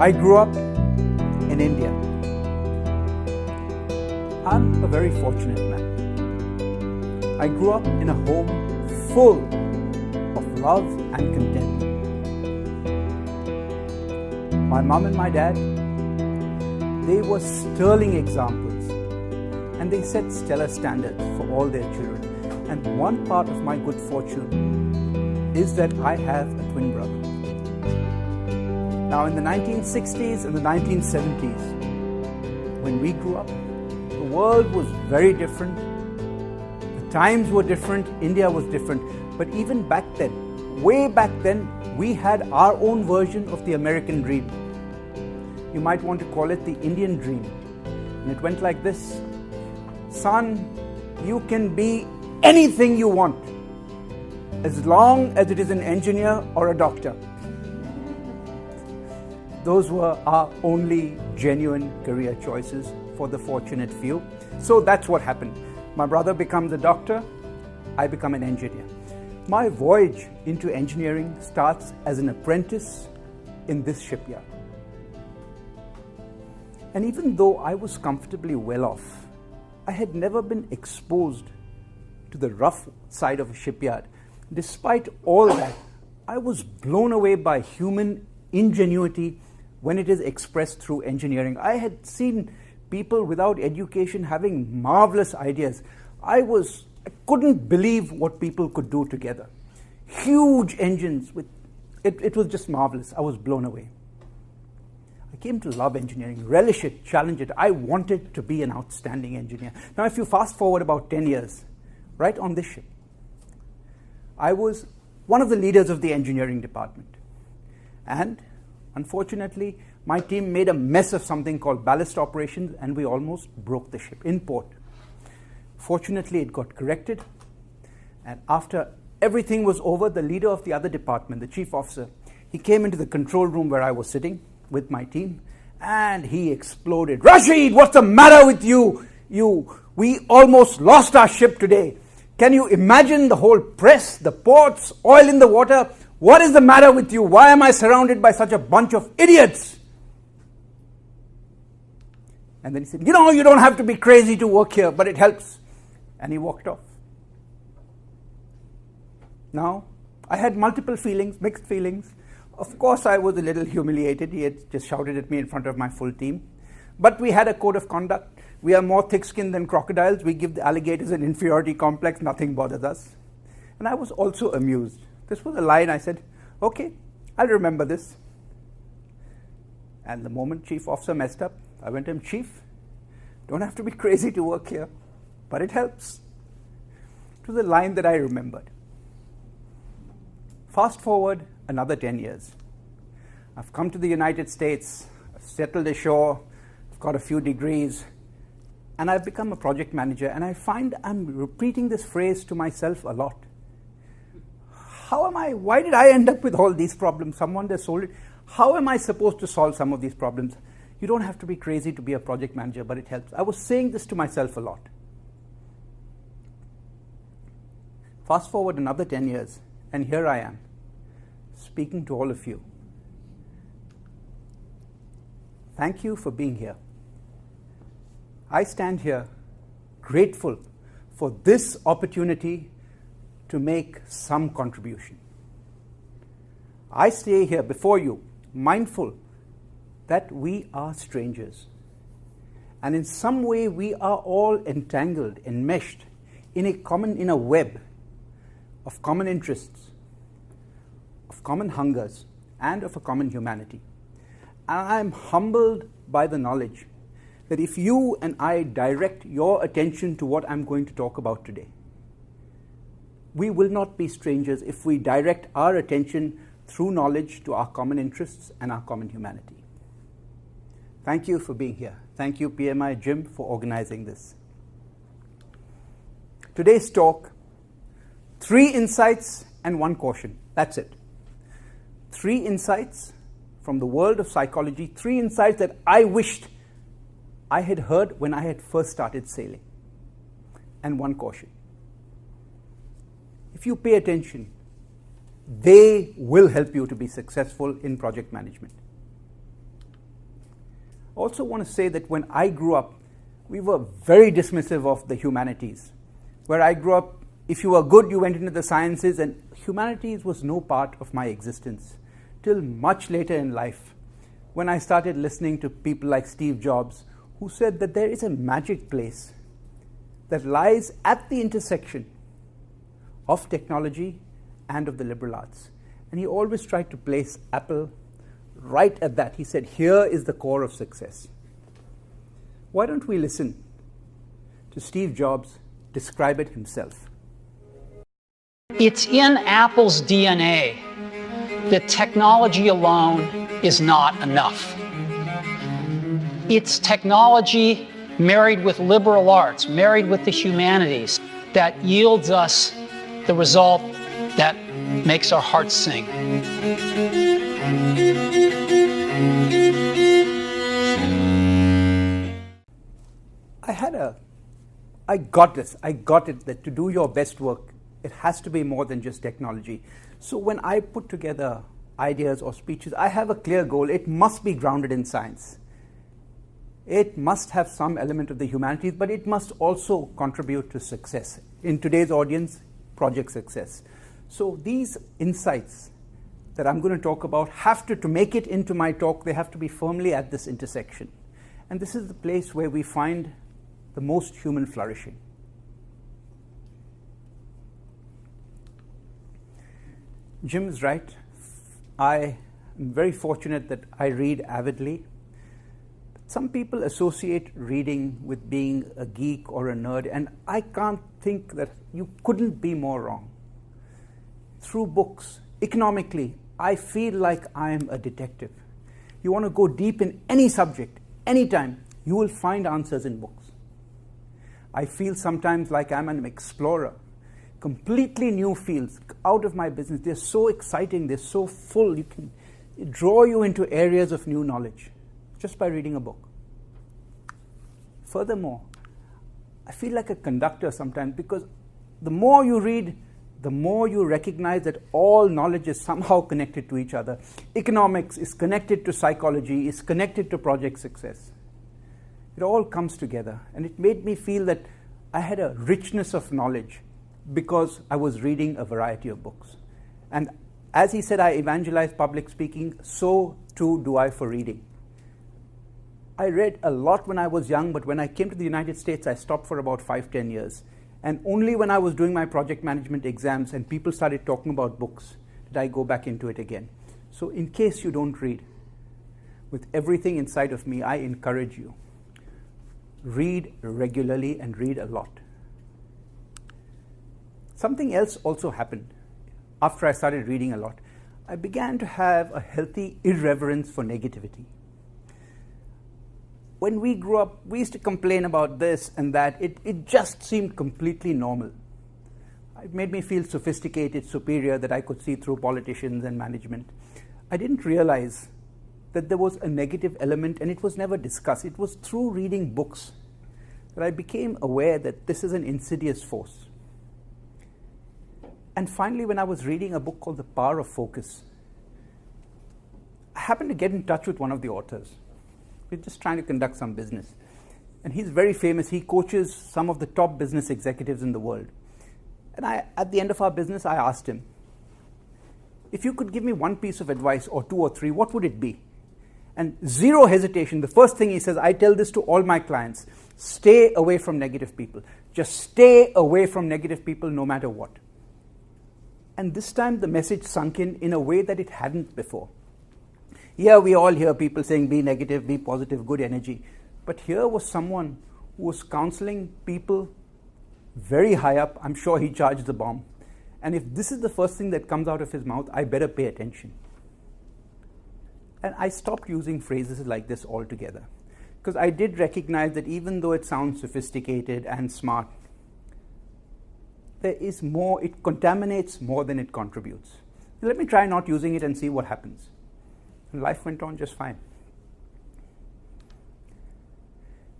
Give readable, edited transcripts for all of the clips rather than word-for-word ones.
I grew up in India. I'm a very fortunate man. I grew up in a home full of love and contentment. My mom and my dad, they were sterling examples, and they set stellar standards for all their children. And one part of my good fortune is that I have a twin brother. Now, in the 1960s and the 1970s, when we grew up, the world was very different. The times were different. India was different. But even back then, way back then, we had our own version of the American dream. You might want to call it the Indian dream. And it went like this: son, you can be anything you want, as long as it is an engineer or a doctor. Those were our only genuine career choices for the fortunate few. So that's what happened. My brother becomes a doctor, I become an engineer. My voyage into engineering starts as an apprentice in this shipyard. And even though I was comfortably well off, I had never been exposed to the rough side of a shipyard. Despite all that, I was blown away by human ingenuity when it is expressed through engineering. I had seen people without education having marvelous ideas. I couldn't believe what people could do together. Huge engines, it was just marvelous. I was blown away. I came to love engineering, relish it, challenge it. I wanted to be an outstanding engineer. Now, if you fast forward about 10 years, right on this ship, I was one of the leaders of the engineering department. And unfortunately, my team made a mess of something called ballast operations, and we almost broke the ship in port. Fortunately, it got corrected, and after everything was over, the leader of the other department, the chief officer, he came into the control room where I was sitting with my team, and he exploded. "Rashid, what's the matter with you? We almost lost our ship today. Can you imagine the whole press, the ports, oil in the water? What is the matter with you? Why am I surrounded by such a bunch of idiots?" And then he said, "You don't have to be crazy to work here, but it helps." And he walked off. Now, I had multiple feelings, mixed feelings. Of course, I was a little humiliated. He had just shouted at me in front of my full team. But we had a code of conduct. We are more thick-skinned than crocodiles. We give the alligators an inferiority complex. Nothing bothers us. And I was also amused. This was a line I said, "Okay, I'll remember this." And the moment chief officer messed up, I went to him, "Chief, don't have to be crazy to work here, but it helps." It was a line that I remembered. Fast forward another 10 years. I've come to the United States, I've settled ashore, I've got a few degrees, and I've become a project manager, and I find I'm repeating this phrase to myself a lot. Why did I end up with all these problems? Someone just sold it. How am I supposed to solve some of these problems? You don't have to be crazy to be a project manager, but it helps. I was saying this to myself a lot. Fast forward another 10 years, and here I am, speaking to all of you. Thank you for being here. I stand here grateful for this opportunity to make some contribution. I stay here before you, mindful that we are strangers. And in some way, we are all entangled, enmeshed in a web of common interests, of common hungers, and of a common humanity. And I am humbled by the knowledge that if you and I direct your attention to what I'm going to talk about today, we will not be strangers if we direct our attention through knowledge to our common interests and our common humanity. Thank you for being here. Thank you, PMI Jim, for organizing this. Today's talk, 3 insights and 1 caution. That's it. 3 insights from the world of psychology, 3 insights that I wished I had heard when I had first started sailing, and 1 caution. If you pay attention, they will help you to be successful in project management. I also want to say that when I grew up, we were very dismissive of the humanities. Where I grew up, if you were good, you went into the sciences, and humanities was no part of my existence till much later in life, when I started listening to people like Steve Jobs, who said that there is a magic place that lies at the intersection of technology and of the liberal arts. And he always tried to place Apple right at that. He said, here is the core of success. Why don't we listen to Steve Jobs describe it himself? It's in Apple's DNA that technology alone is not enough. It's technology married with liberal arts, married with the humanities, that yields us the result that makes our hearts sing. I got it, that to do your best work, it has to be more than just technology. So when I put together ideas or speeches, I have a clear goal. It must be grounded in science. It must have some element of the humanities, but it must also contribute to success. In today's audience, project success. So these insights that I'm going to talk about have to make it into my talk, they have to be firmly at this intersection. And this is the place where we find the most human flourishing. Jim is right. I am very fortunate that I read avidly. Some people associate reading with being a geek or a nerd, and I can't think that you couldn't be more wrong. Through books, economically, I feel like I am a detective. You want to go deep in any subject, anytime, you will find answers in books. I feel sometimes like I'm an explorer. Completely new fields out of my business. They're so exciting, they're so full. You can draw you into areas of new knowledge just by reading a book. Furthermore, I feel like a conductor sometimes, because the more you read, the more you recognize that all knowledge is somehow connected to each other. Economics is connected to psychology, is connected to project success. It all comes together, and it made me feel that I had a richness of knowledge because I was reading a variety of books. And as he said, I evangelize public speaking, so too do I for reading. I read a lot when I was young, but when I came to the United States, I stopped for about 5-10 years. And only when I was doing my project management exams and people started talking about books did I go back into it again. So in case you don't read, with everything inside of me, I encourage you. Read regularly and read a lot. Something else also happened after I started reading a lot. I began to have a healthy irreverence for negativity. When we grew up, we used to complain about this and that. It just seemed completely normal. It made me feel sophisticated, superior, that I could see through politicians and management. I didn't realize that there was a negative element, and it was never discussed. It was through reading books that I became aware that this is an insidious force. And finally, when I was reading a book called The Power of Focus, I happened to get in touch with one of the authors. We're just trying to conduct some business. And he's very famous. He coaches some of the top business executives in the world. And at the end of our business, I asked him, if you could give me one piece of advice, or 2 or 3, what would it be? And zero hesitation, the first thing he says, I tell this to all my clients, stay away from negative people. Just stay away from negative people no matter what. And this time the message sunk in a way that it hadn't before. Yeah, we all hear people saying be negative, be positive, good energy. But here was someone who was counseling people very high up. I'm sure he charged the bomb. And if this is the first thing that comes out of his mouth, I better pay attention. And I stopped using phrases like this altogether, because I did recognize that even though it sounds sophisticated and smart, there is more, it contaminates more than it contributes. Let me try not using it and see what happens. And life went on just fine.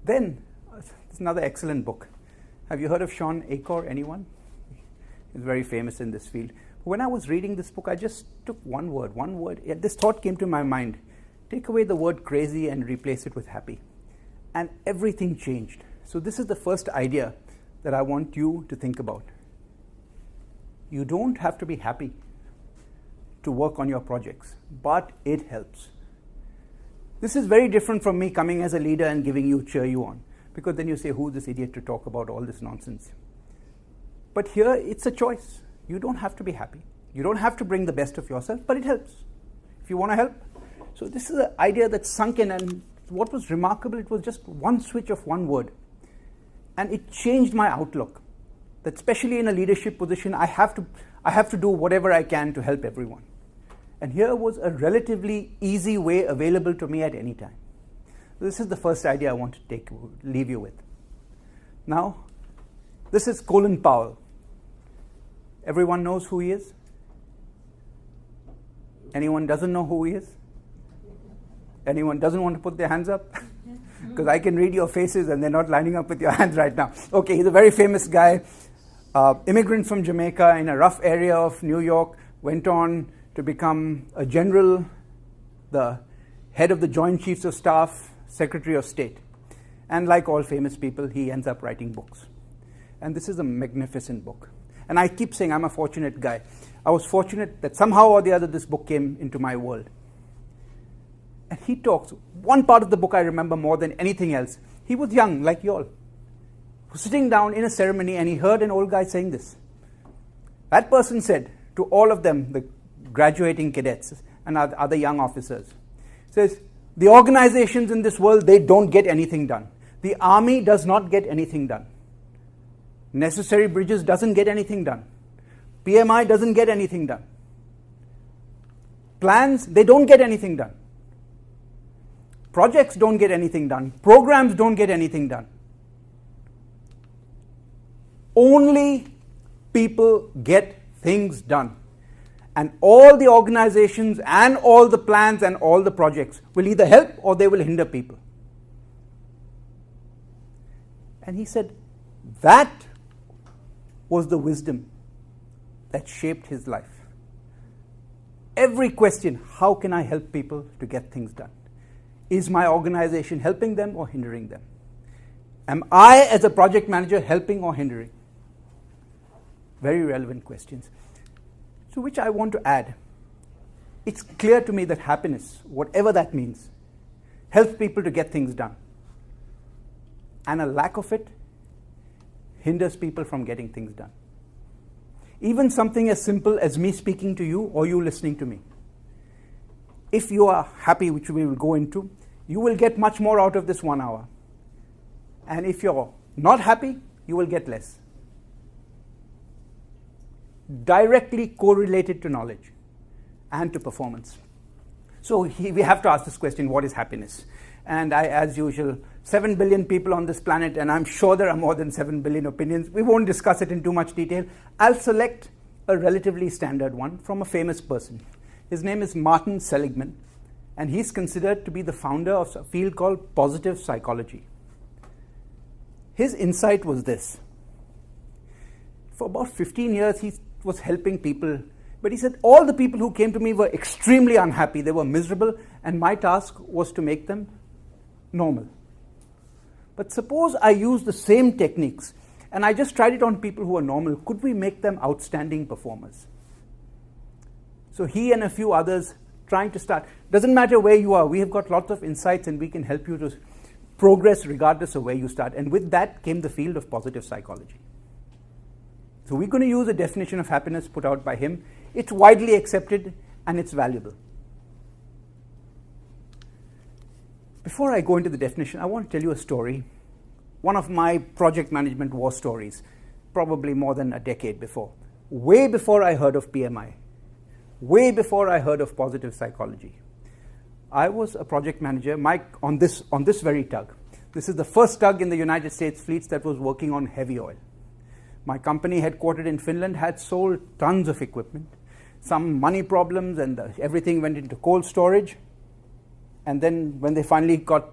Then, there's another excellent book. Have you heard of Sean Achor, anyone? He's very famous in this field. When I was reading this book, I just took one word. This thought came to my mind. Take away the word crazy and replace it with happy. And everything changed. So this is the first idea that I want you to think about. You don't have to be happy to work on your projects, but it helps. This is very different from me coming as a leader and giving you, cheer you on, because then you say, who's this idiot to talk about all this nonsense? But here, it's a choice. You don't have to be happy. You don't have to bring the best of yourself, but it helps. If you want to help. So this is an idea that sunk in, and what was remarkable, it was just one switch of one word. And it changed my outlook. That especially in a leadership position, I have to do whatever I can to help everyone. And here was a relatively easy way available to me at any time. This is the first idea I want to leave you with. Now, this is Colin Powell. Everyone knows who he is? Anyone doesn't know who he is? Anyone doesn't want to put their hands up? Because I can read your faces and they're not lining up with your hands right now. Okay, he's a very famous guy, immigrant from Jamaica in a rough area of New York, went on to become a general, the head of the Joint Chiefs of Staff, Secretary of State. And like all famous people, he ends up writing books. And this is a magnificent book. And I keep saying I'm a fortunate guy. I was fortunate that somehow or the other this book came into my world. And he talks, one part of the book I remember more than anything else. He was young, like you all. He was sitting down in a ceremony and he heard an old guy saying this. That person said to all of them, the graduating cadets and other young officers, says, the organizations in this world, they don't get anything done. The army does not get anything done. Necessary Bridges doesn't get anything done. PMI doesn't get anything done. Plans, they don't get anything done. Projects don't get anything done. Programs don't get anything done. Only people get things done. And all the organizations and all the plans and all the projects will either help or they will hinder people. And he said that was the wisdom that shaped his life. Every question, how can I help people to get things done? Is my organization helping them or hindering them? Am I, as a project manager, helping or hindering? Very relevant questions. To which I want to add, it's clear to me that happiness, whatever that means, helps people to get things done. And a lack of it hinders people from getting things done. Even something as simple as me speaking to you or you listening to me. If you are happy, which we will go into, you will get much more out of this 1 hour. And if you're not happy, you will get less. Directly correlated to knowledge and to performance. So we have to ask this question, what is happiness? And I, as usual, 7 billion people on this planet, and I'm sure there are more than 7 billion opinions. We won't discuss it in too much detail. I'll select a relatively standard one from a famous person. His name is Martin Seligman, and he's considered to be the founder of a field called positive psychology. His insight was this. For about 15 years, he was helping people, but he said all the people who came to me were extremely unhappy. They were miserable, and my task was to make them normal. But suppose I use the same techniques, and I just tried it on people who are normal. Could we make them outstanding performers? So he and a few others trying to start. Doesn't matter where you are. We have got lots of insights and we can help you to progress regardless of where you start. And with that came the field of positive psychology. So we're going to use a definition of happiness put out by him. It's widely accepted and it's valuable. Before I go into the definition, I want to tell you a story. One of my project management war stories, probably more than a decade before. Way before I heard of PMI. Way before I heard of positive psychology. I was a project manager on this very tug. This is the first tug in the United States fleets that was working on heavy oil. My company, headquartered in Finland, had sold tons of equipment. Some money problems and everything went into cold storage. And then when they finally got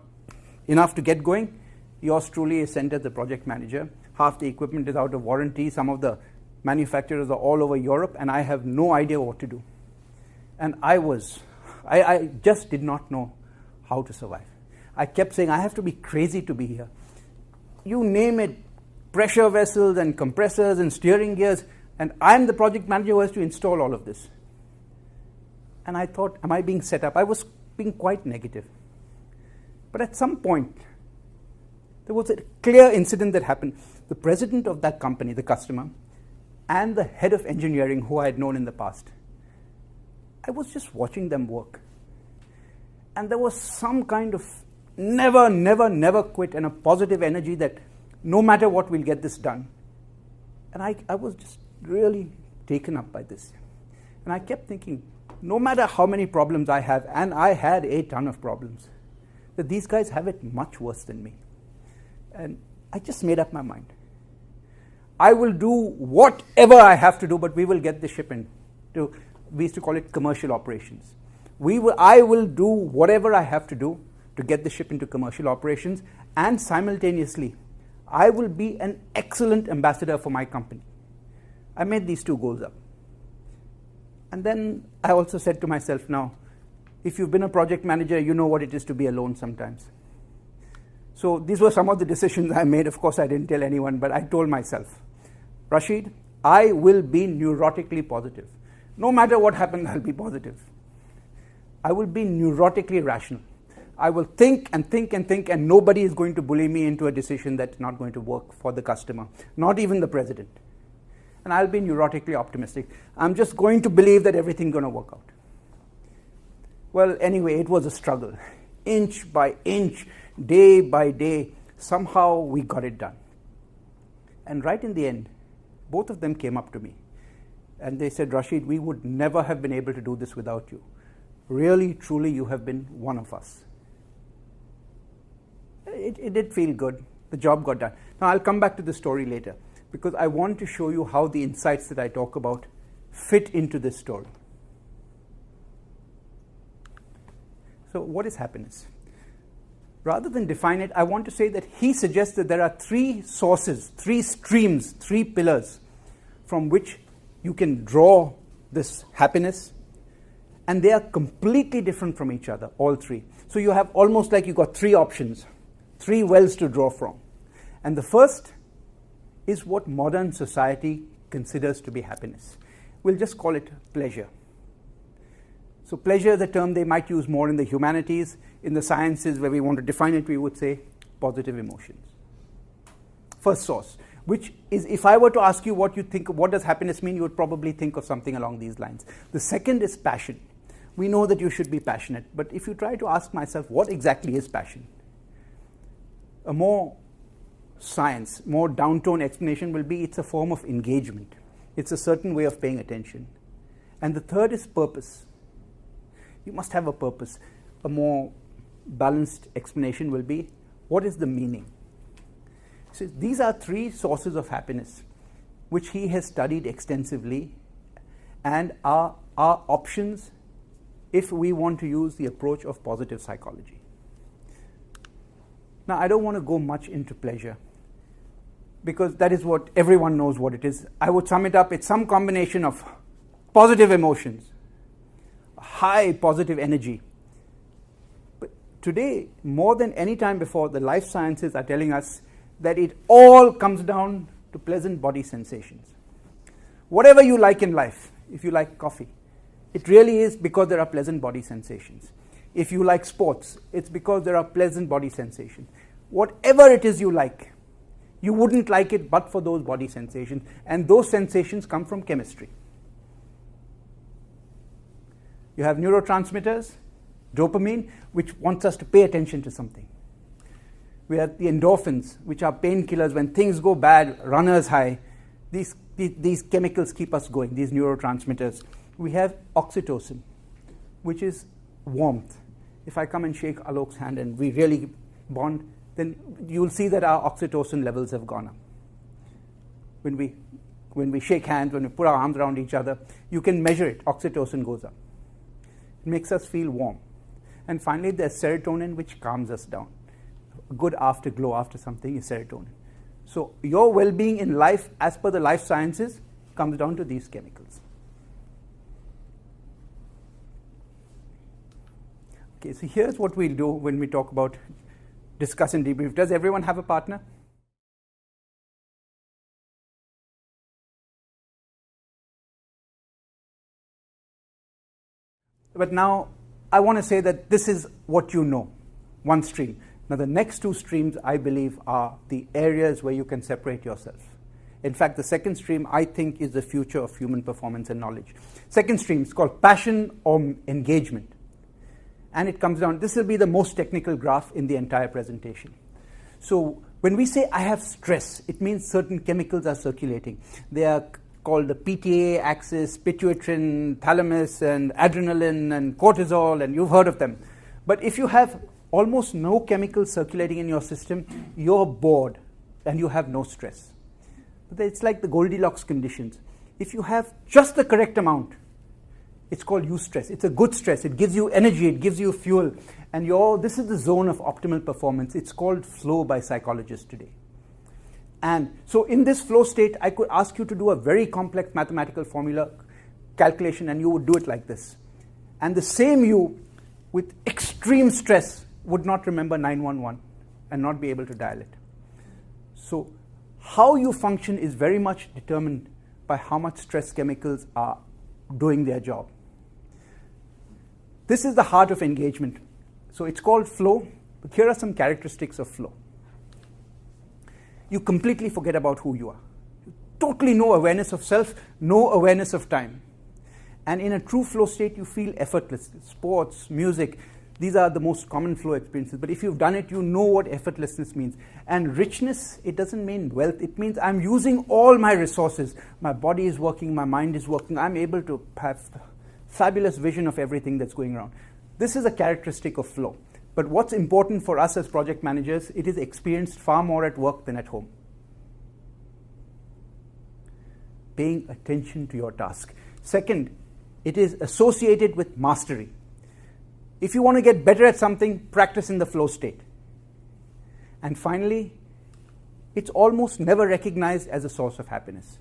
enough to get going, yours truly is sent as the project manager. Half the equipment is out of warranty. Some of the manufacturers are all over Europe, and I have no idea what to do. And I just did not know how to survive. I kept saying, I have to be crazy to be here. You name it, pressure vessels and compressors and steering gears, and I'm the project manager who has to install all of this. And I thought, am I being set up? I was being quite negative. But at some point, there was a clear incident that happened. The president of that company, the customer, and the head of engineering, who I had known in the past, I was just watching them work. And there was some kind of never, never, never quit and a positive energy that no matter what, we'll get this done. And I was just really taken up by this. And I kept thinking, no matter how many problems I have, and I had a ton of problems, that these guys have it much worse than me. And I just made up my mind. I will do whatever I have to do, but we will get the ship into, we used to call it commercial operations. I will do whatever I have to do to get the ship into commercial operations, and simultaneously, I will be an excellent ambassador for my company. I made these two goals up. And then I also said to myself, now, if you've been a project manager, you know what it is to be alone sometimes. So these were some of the decisions I made. Of course, I didn't tell anyone, but I told myself, Rashid, I will be neurotically positive. No matter what happens, I'll be positive. I will be neurotically rational. I will think and think and think, and nobody is going to bully me into a decision that's not going to work for the customer, not even the president. And I'll be neurotically optimistic. I'm just going to believe that everything's going to work out. Well, anyway, it was a struggle. Inch by inch, day by day, somehow we got it done. And right in the end, both of them came up to me. And they said, Rashid, we would never have been able to do this without you. Really, truly, you have been one of us. It did feel good. The job got done. Now, I'll come back to the story later, because I want to show you how the insights that I talk about fit into this story. So what is happiness? Rather than define it, I want to say that he suggests that there are three sources, three streams, three pillars from which you can draw this happiness, and they are completely different from each other, all three. So you have almost like you've got three options, three wells to draw from. And the first is what modern society considers to be happiness. We'll just call it pleasure. So pleasure is a term they might use more in the humanities. In the sciences, where we want to define it, we would say positive emotions. First source, which is, if I were to ask you what you think, what does happiness mean, you would probably think of something along these lines. The second is passion. We know that you should be passionate, but if you try to ask myself, what exactly is passion? A more science, more down-tone explanation will be it's a form of engagement. It's a certain way of paying attention. And the third is purpose. You must have a purpose. A more balanced explanation will be, what is the meaning? So these are three sources of happiness, which he has studied extensively and are options if we want to use the approach of positive psychology. Now, I don't want to go much into pleasure, because that is what everyone knows what it is. I would sum it up, it's some combination of positive emotions, high positive energy. But today, more than any time before, the life sciences are telling us that it all comes down to pleasant body sensations. Whatever you like in life, if you like coffee, it really is because there are pleasant body sensations. If you like sports, it's because there are pleasant body sensations. Whatever it is you like, you wouldn't like it but for those body sensations, and those sensations come from chemistry. You have neurotransmitters, dopamine, which wants us to pay attention to something. We have the endorphins, which are painkillers. When things go bad, runners high, these chemicals keep us going, these neurotransmitters. We have oxytocin, which is warmth. If I come and shake Alok's hand and we really bond, then you'll see that our oxytocin levels have gone up. When we shake hands, when we put our arms around each other, you can measure it. Oxytocin goes up. It makes us feel warm. And finally, there's serotonin, which calms us down. A good afterglow after something is serotonin. So your well-being in life, as per the life sciences, comes down to these chemicals. Okay, so here's what we'll do when we talk about discuss and debrief. Does everyone have a partner? But now I want to say that this is what you know, one stream. Now the next two streams, I believe, are the areas where you can separate yourself. In fact, the second stream, I think, is the future of human performance and knowledge. Second stream is called passion or engagement. And it comes down, this will be the most technical graph in the entire presentation. So when we say I have stress, it means certain chemicals are circulating. They are called the PTA axis, pituitrin, thalamus, and adrenaline, and cortisol, and you've heard of them. But if you have almost no chemicals circulating in your system, you're bored and you have no stress. But it's like the Goldilocks conditions. If you have just the correct amount, it's called eustress. It's a good stress. It gives you energy. It gives you fuel. And this is the zone of optimal performance. It's called flow by psychologists today. And so in this flow state, I could ask you to do a very complex mathematical formula calculation, and you would do it like this. And the same you with extreme stress would not remember 911 and not be able to dial it. So how you function is very much determined by how much stress chemicals are doing their job. This is the heart of engagement. So it's called flow, but here are some characteristics of flow. You completely forget about who you are. Totally no awareness of self, no awareness of time. And in a true flow state, you feel effortless. Sports, music, these are the most common flow experiences. But if you've done it, you know what effortlessness means. And richness, it doesn't mean wealth. It means I'm using all my resources. My body is working, my mind is working. I'm able to have fabulous vision of everything that's going around. This is a characteristic of flow. But what's important for us as project managers, it is experienced far more at work than at home. Paying attention to your task. Second, it is associated with mastery. If you want to get better at something, practice in the flow state. And finally, it's almost never recognized as a source of happiness.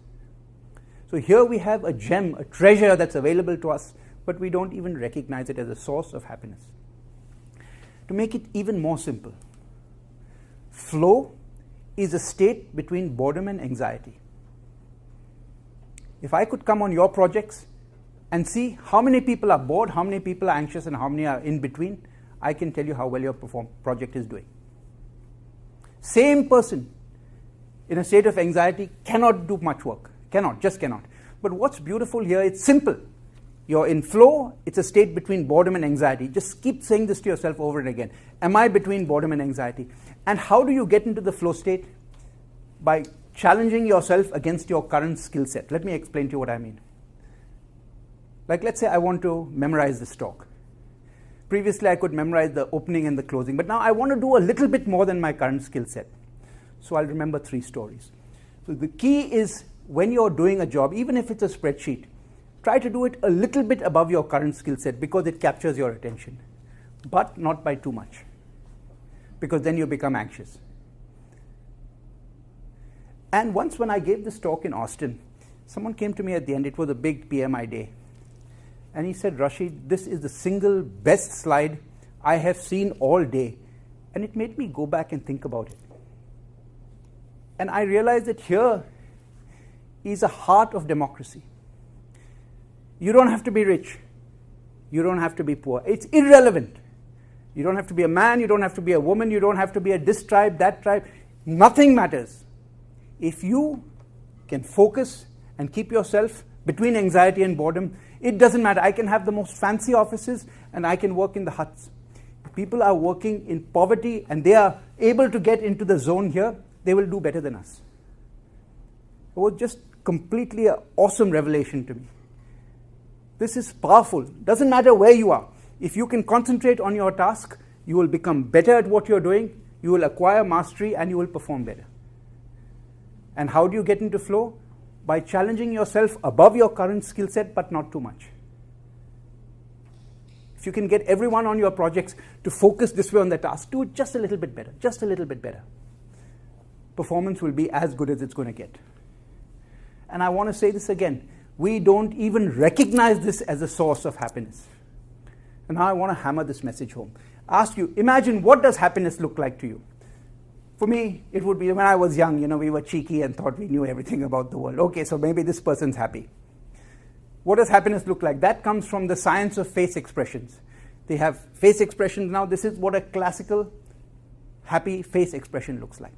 So here we have a gem, a treasure that's available to us, but we don't even recognize it as a source of happiness. To make it even more simple, flow is a state between boredom and anxiety. If I could come on your projects and see how many people are bored, how many people are anxious, and how many are in between, I can tell you how well your project is doing. Same person in a state of anxiety cannot do much work. Just cannot. But what's beautiful here, it's simple. You're in flow, it's a state between boredom and anxiety. Just keep saying this to yourself over and again. Am I between boredom and anxiety? And how do you get into the flow state? By challenging yourself against your current skill set. Let me explain to you what I mean. Like, let's say I want to memorize this talk. Previously, I could memorize the opening and the closing, but now I want to do a little bit more than my current skill set. So I'll remember 3 stories. So the key is when you're doing a job, even if it's a spreadsheet, try to do it a little bit above your current skill set because it captures your attention, but not by too much, because then you become anxious. And once when I gave this talk in Austin, someone came to me at the end. It was a big PMI day. And he said, Rashid, this is the single best slide I have seen all day. And it made me go back and think about it. And I realized that here is a heart of democracy. You don't have to be rich. You don't have to be poor. It's irrelevant. You don't have to be a man. You don't have to be a woman. You don't have to be a this tribe, that tribe. Nothing matters. If you can focus and keep yourself between anxiety and boredom, it doesn't matter. I can have the most fancy offices and I can work in the huts. If people are working in poverty and they are able to get into the zone here, they will do better than us. It was just completely an awesome revelation to me. This is powerful. Doesn't matter where you are. If you can concentrate on your task, you will become better at what you're doing, you will acquire mastery, and you will perform better. And how do you get into flow? By challenging yourself above your current skill set, but not too much. If you can get everyone on your projects to focus this way on the task, do it just a little bit better, just a little bit better. Performance will be as good as it's going to get. And I want to say this again. We don't even recognize this as a source of happiness. And now I want to hammer this message home. Ask you, imagine, what does happiness look like to you? For me, it would be when I was young, we were cheeky and thought we knew everything about the world. Okay, so maybe this person's happy. What does happiness look like? That comes from the science of face expressions. They have face expressions now. This is what a classical happy face expression looks like.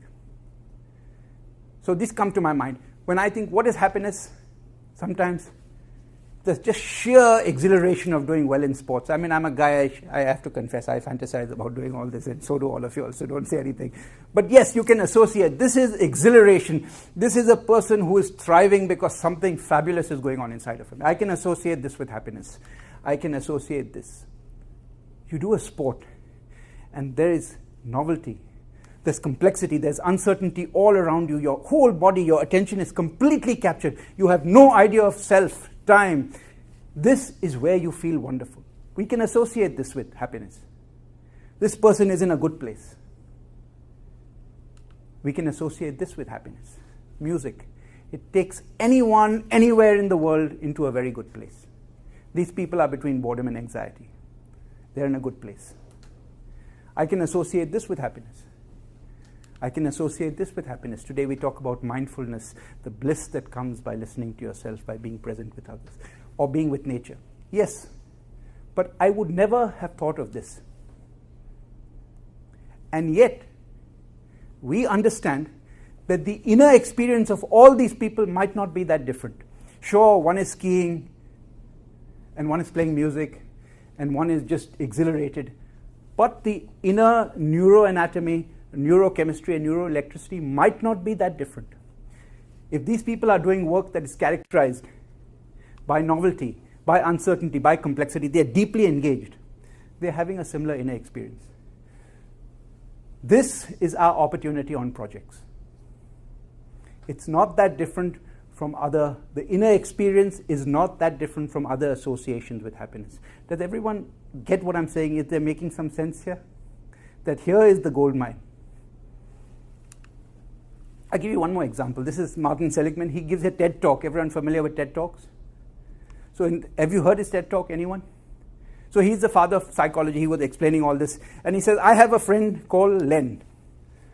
So these come to my mind. When I think, what is happiness? Sometimes there's just sheer exhilaration of doing well in sports. I mean, I'm a guy, I have to confess, I fantasize about doing all this, and so do all of you, so don't say anything. But yes, you can associate. This is exhilaration. This is a person who is thriving because something fabulous is going on inside of him. I can associate this with happiness. I can associate this. You do a sport, and there is novelty. There's complexity, there's uncertainty all around you. Your whole body, your attention is completely captured. You have no idea of self, time. This is where you feel wonderful. We can associate this with happiness. This person is in a good place. We can associate this with happiness. Music. It takes anyone, anywhere in the world into a very good place. These people are between boredom and anxiety. They're in a good place. I can associate this with happiness. I can associate this with happiness. Today we talk about mindfulness, the bliss that comes by listening to yourself, by being present with others, or being with nature. Yes, but I would never have thought of this. And yet, we understand that the inner experience of all these people might not be that different. Sure, one is skiing, and one is playing music, and one is just exhilarated. But the inner neuroanatomy, neurochemistry and neuroelectricity might not be that different. If these people are doing work that is characterized by novelty, by uncertainty, by complexity, they are deeply engaged, they are having a similar inner experience. This is our opportunity on projects. It's not that different from the inner experience is not that different from other associations with happiness. Does everyone get what I'm saying? Is there making some sense here? That here is the gold mine. I'll give you one more example. This is Martin Seligman. He gives a TED Talk. Everyone familiar with TED Talks? So have you heard his TED Talk, anyone? So he's the father of psychology. He was explaining all this. And he says, I have a friend called Len.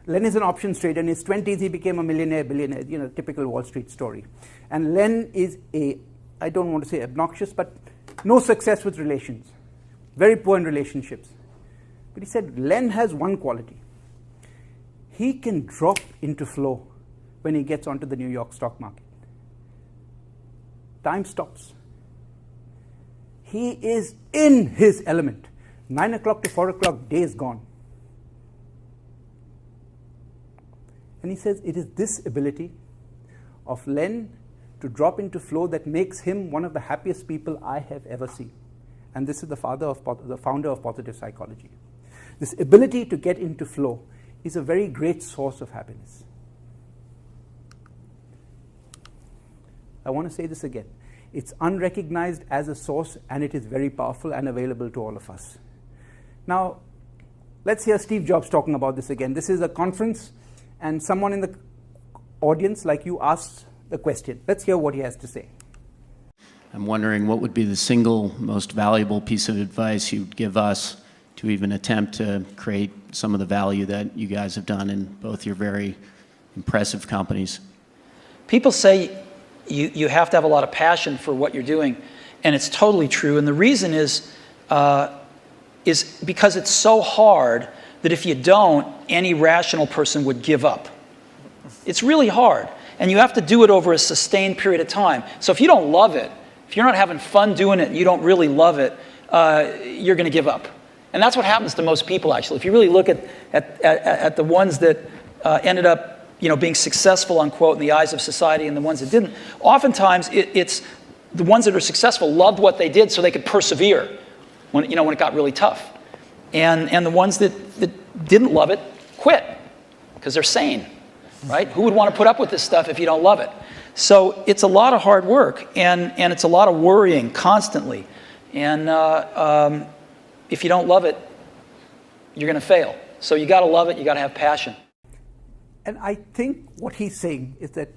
Len is an options trader. In his 20s, he became a millionaire, billionaire, typical Wall Street story. And Len is I don't want to say obnoxious, but no success with relations. Very poor in relationships. But he said, Len has one quality. He can drop into flow when he gets onto the New York stock market. Time stops. He is in his element. 9 o'clock to 4 o'clock, day is gone. And he says it is this ability of Len to drop into flow that makes him one of the happiest people I have ever seen. And this is the founder of positive psychology. This ability to get into flow is a very great source of happiness. I want to say this again. It's unrecognized as a source, and it is very powerful and available to all of us. Now, let's hear Steve Jobs talking about this again. This is a conference, and someone in the audience, like you, asked the question. Let's hear what he has to say. I'm wondering what would be the single most valuable piece of advice you'd give us to even attempt to create some of the value that you guys have done in both your very impressive companies. People say you have to have a lot of passion for what you're doing, and it's totally true. And the reason is because it's so hard that if you don't, any rational person would give up. It's really hard, and you have to do it over a sustained period of time. So if you don't love it, if you're not having fun doing it, and you don't really love it, you're going to give up. And that's what happens to most people, actually. If you really look at the ones that ended up being successful, unquote, in the eyes of society and the ones that didn't, oftentimes it's the ones that are successful loved what they did so they could persevere when it got really tough. And the ones that didn't love it quit because they're sane, right? Who would want to put up with this stuff if you don't love it? So it's a lot of hard work, and it's a lot of worrying constantly. And if you don't love it, you're going to fail. So you got to love it. You got to have passion. And I think what he's saying is that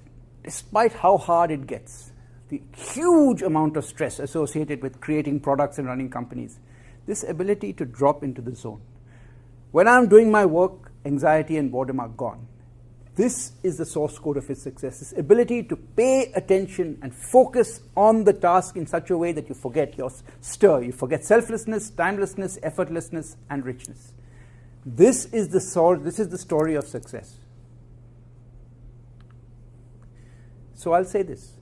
despite how hard it gets, the huge amount of stress associated with creating products and running companies, this ability to drop into the zone. When I'm doing my work, anxiety and boredom are gone. This is the source code of his success, this ability to pay attention and focus on the task in such a way that you forget your stir, you forget selflessness, timelessness, effortlessness, and richness. This is the source, this is the story of success. So I'll say this.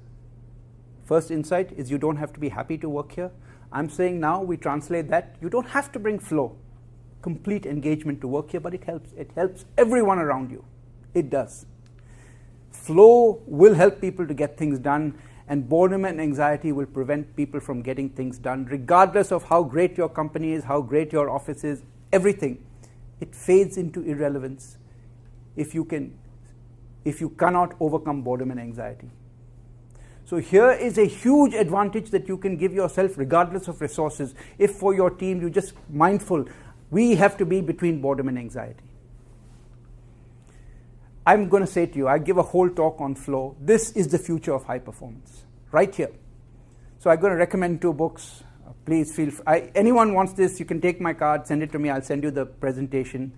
First insight is you don't have to be happy to work here. I'm saying now we translate that. You don't have to bring flow, complete engagement to work here, but it helps. It helps everyone around you. It does. Flow will help people to get things done, and boredom and anxiety will prevent people from getting things done, regardless of how great your company is, how great your office is, everything. It fades into irrelevance if you cannot overcome boredom and anxiety. So here is a huge advantage that you can give yourself regardless of resources. If for your team you're just mindful, we have to be between boredom and anxiety. I'm going to say to you, I give a whole talk on flow. This is the future of high performance, right here. So I'm going to recommend 2 books. Please feel free. Anyone wants this, you can take my card, send it to me. I'll send you the presentation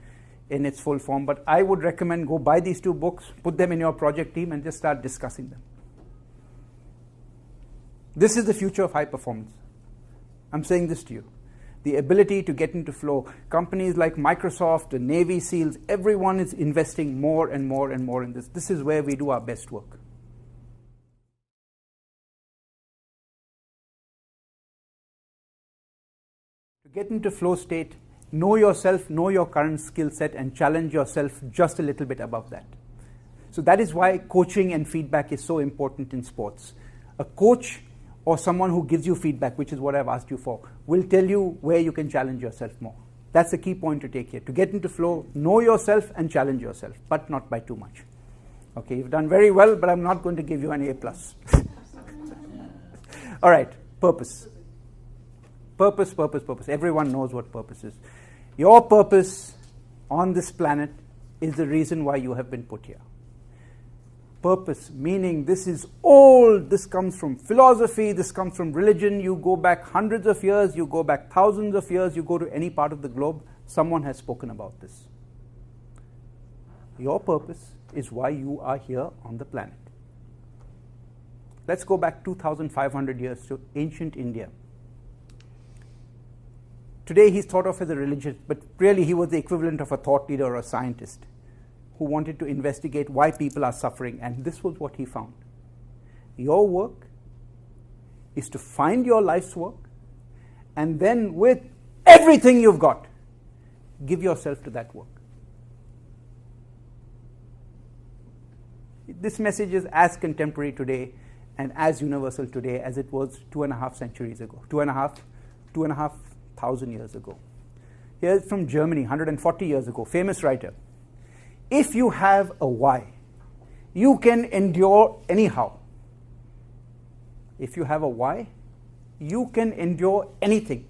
in its full form. But I would recommend go buy these 2 books, put them in your project team, and just start discussing them. This is the future of high performance. I'm saying this to you. The ability to get into flow. Companies like Microsoft, the Navy SEALs, everyone is investing more and more and more in this. This is where we do our best work. To get into flow state, know yourself, know your current skill set, and challenge yourself just a little bit above that. So that is why coaching and feedback is so important in sports. A coach or someone who gives you feedback, which is what I've asked you for, will tell you where you can challenge yourself more. That's the key point to take here. To get into flow, know yourself and challenge yourself, but not by too much. Okay, you've done very well, but I'm not going to give you an A+. All right, purpose. Purpose, purpose, purpose. Everyone knows what purpose is. Your purpose on this planet is the reason why you have been put here. Purpose, meaning this is old, this comes from philosophy, this comes from religion. You go back hundreds of years, you go back thousands of years, you go to any part of the globe, someone has spoken about this. Your purpose is why you are here on the planet. Let's go back 2,500 years to ancient India. Today he's thought of as a religion, but really he was the equivalent of a thought leader or a scientist who wanted to investigate why people are suffering, and this was what he found. Your work is to find your life's work, and then with everything you've got, give yourself to that work. This message is as contemporary today and as universal today as it was 2.5 centuries ago, 2.5 thousand years ago. Here's from Germany, 140 years ago, famous writer. If you have a why, you can endure anyhow. If you have a why, you can endure anything,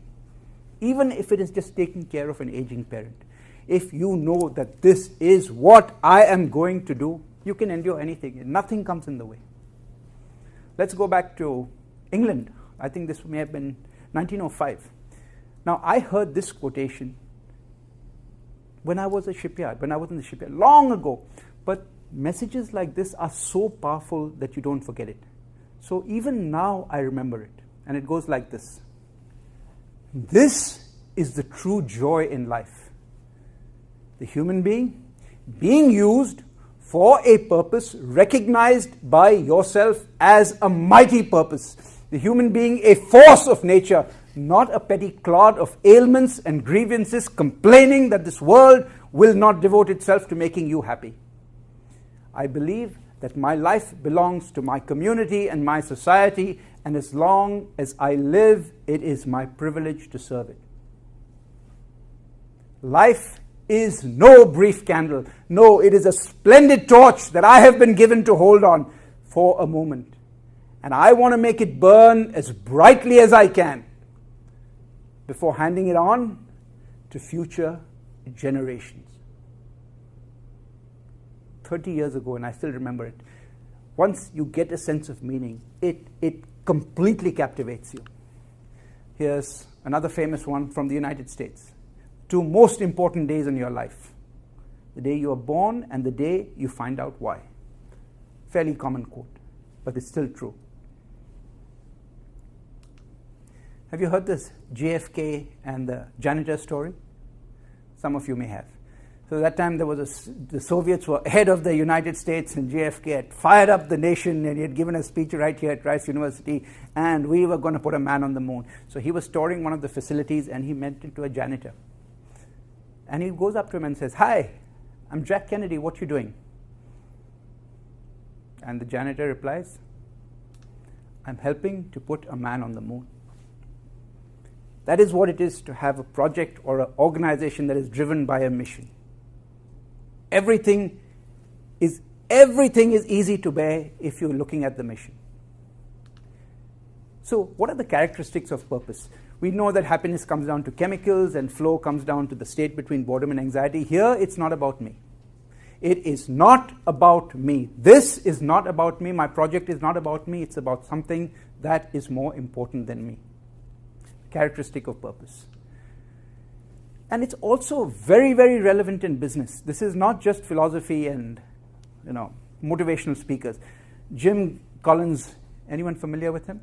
even if it is just taking care of an aging parent. If you know that this is what I am going to do, you can endure anything. Nothing comes in the way. Let's go back to England. I think this may have been 1905. Now, I heard this quotation when I was in the shipyard, long ago. But messages like this are so powerful that you don't forget it. So even now, I remember it. And it goes like this. This is the true joy in life. The human being used for a purpose recognized by yourself as a mighty purpose. The human being a force of nature, not a petty clod of ailments and grievances complaining that this world will not devote itself to making you happy. I believe that my life belongs to my community and my society, and as long as I live, it is my privilege to serve it. Life is no brief candle. No, it is a splendid torch that I have been given to hold on for a moment. And I want to make it burn as brightly as I can before handing it on to future generations. 30 years ago, and I still remember it. Once you get a sense of meaning, it completely captivates you. Here's another famous one from the United States. Two most important days in your life: the day you are born and the day you find out why. Fairly common quote, but it's still true. Have you heard this JFK and the janitor story? Some of you may have. So that time there was the Soviets were ahead of the United States, and JFK had fired up the nation, and he had given a speech right here at Rice University, and we were going to put a man on the moon. So he was touring one of the facilities, and he met into a janitor. And he goes up to him and says, "Hi, I'm Jack Kennedy, what you doing?" And the janitor replies, "I'm helping to put a man on the moon." That is what it is to have a project or an organization that is driven by a mission. Everything is easy to bear if you're looking at the mission. So what are the characteristics of purpose? We know that happiness comes down to chemicals and flow comes down to the state between boredom and anxiety. Here, it's not about me. It is not about me. This is not about me. My project is not about me. It's about something that is more important than me. Characteristic of purpose. And it's also very, very relevant in business. This is not just philosophy and, motivational speakers. Jim Collins, anyone familiar with him?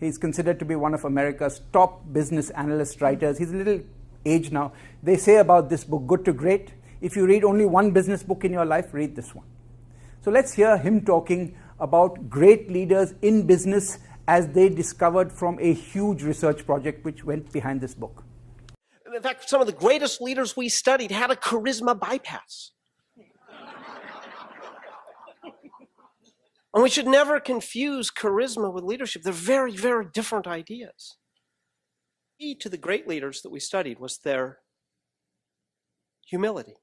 He's considered to be one of America's top business analyst writers. He's a little aged now. They say about this book, Good to Great, if you read only one business book in your life, read this one. So let's hear him talking about great leaders in business as they discovered from a huge research project which went behind this book. In fact, some of the greatest leaders we studied had a charisma bypass. And we should never confuse charisma with leadership. They're very, very different ideas. The key to the great leaders that we studied was their humility.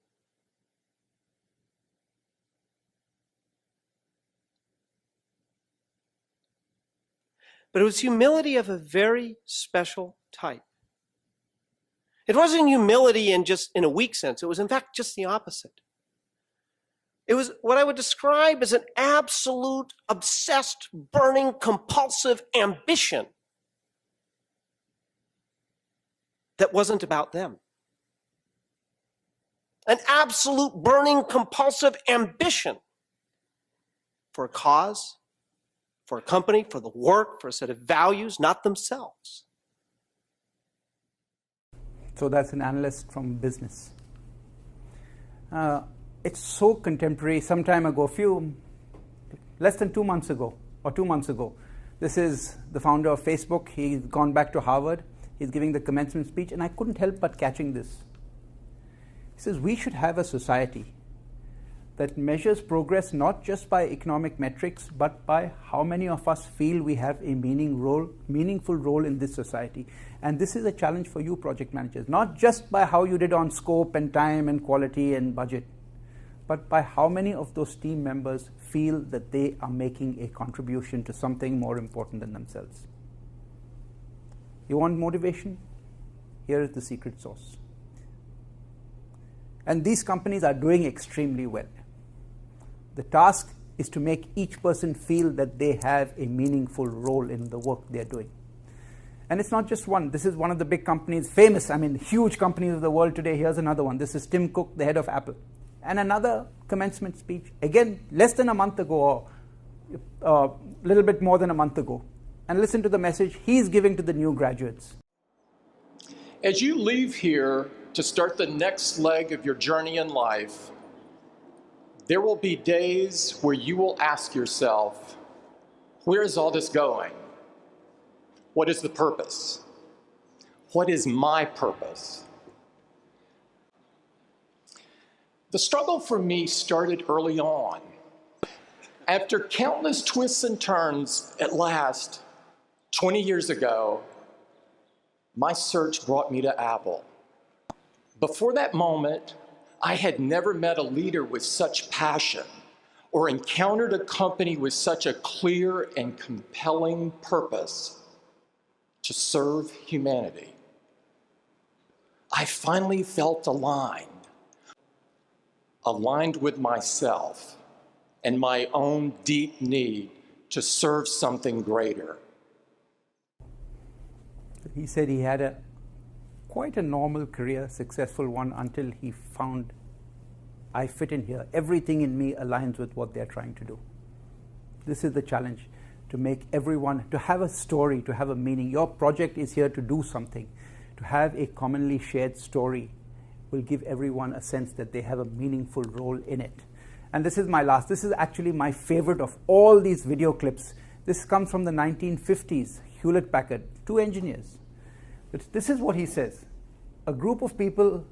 But it was humility of a very special type. It wasn't humility in a weak sense. It was, in fact, just the opposite. It was what I would describe as an absolute, obsessed, burning, compulsive ambition that wasn't about them. An absolute, burning, compulsive ambition for a cause, for a company, for the work, for a set of values, not themselves. So that's an analyst from business. It's so contemporary. Some time ago, less than 2 months ago, or 2 months ago, this is the founder of Facebook. He's gone back to Harvard. He's giving the commencement speech, and I couldn't help but catching this. He says, we should have a society that measures progress not just by economic metrics, but by how many of us feel we have a meaningful role in this society. And this is a challenge for you, project managers, not just by how you did on scope and time and quality and budget, but by how many of those team members feel that they are making a contribution to something more important than themselves. You want motivation? Here is the secret sauce. And these companies are doing extremely well. The task is to make each person feel that they have a meaningful role in the work they're doing. And it's not just one. This is one of the big companies, huge companies of the world today. Here's another one. This is Tim Cook, the head of Apple. And another commencement speech, again, less than a month ago, or a little bit more than a month ago. And listen to the message he's giving to the new graduates. As you leave here to start the next leg of your journey in life, there will be days where you will ask yourself, where is all this going? What is the purpose? What is my purpose? The struggle for me started early on. After countless twists and turns, at last, 20 years ago, my search brought me to Apple. Before that moment, I had never met a leader with such passion or encountered a company with such a clear and compelling purpose to serve humanity. I finally felt aligned with myself and my own deep need to serve something greater. He said he had quite a normal career, successful one, until he found, I fit in here. Everything in me aligns with what they're trying to do. This is the challenge, to make everyone, to have a story, to have a meaning. Your project is here to do something. To have a commonly shared story will give everyone a sense that they have a meaningful role in it. And this is my last. This is actually my favorite of all these video clips. This comes from the 1950s, Hewlett-Packard, 2 engineers. But this is what he says. A group of people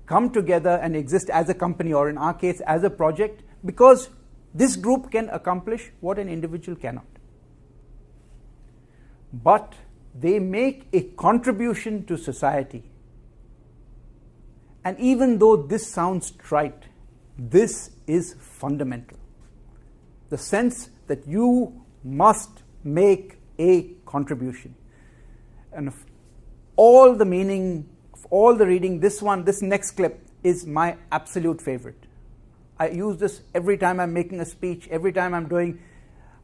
come together and exist as a company, or in our case, as a project, because this group can accomplish what an individual cannot. But they make a contribution to society. And even though this sounds trite, this is fundamental. The sense that you must make a contribution. And of all the meaning, of all the reading, this next clip is my absolute favorite. I use this every time I'm making a speech, every time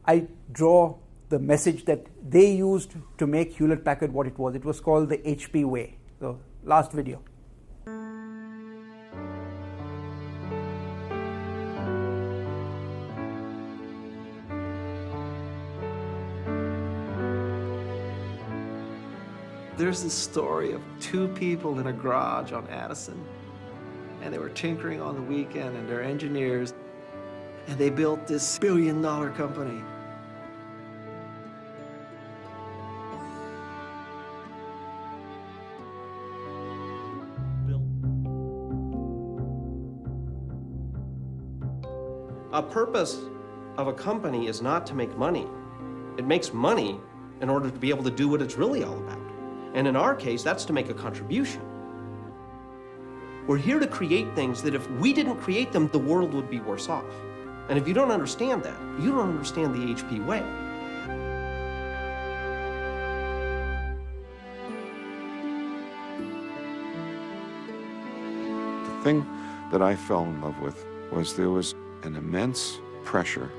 I draw the message that they used to make Hewlett-Packard what it was. It was called the HP way. So, last video. There's this story of 2 people in a garage on Addison, and they were tinkering on the weekend, and they're engineers, and they built this billion-dollar company. A purpose of a company is not to make money. It makes money in order to be able to do what it's really all about. And in our case, that's to make a contribution. We're here to create things that if we didn't create them, the world would be worse off. And if you don't understand that, you don't understand the HP way. The thing that I fell in love with was there was an immense pressure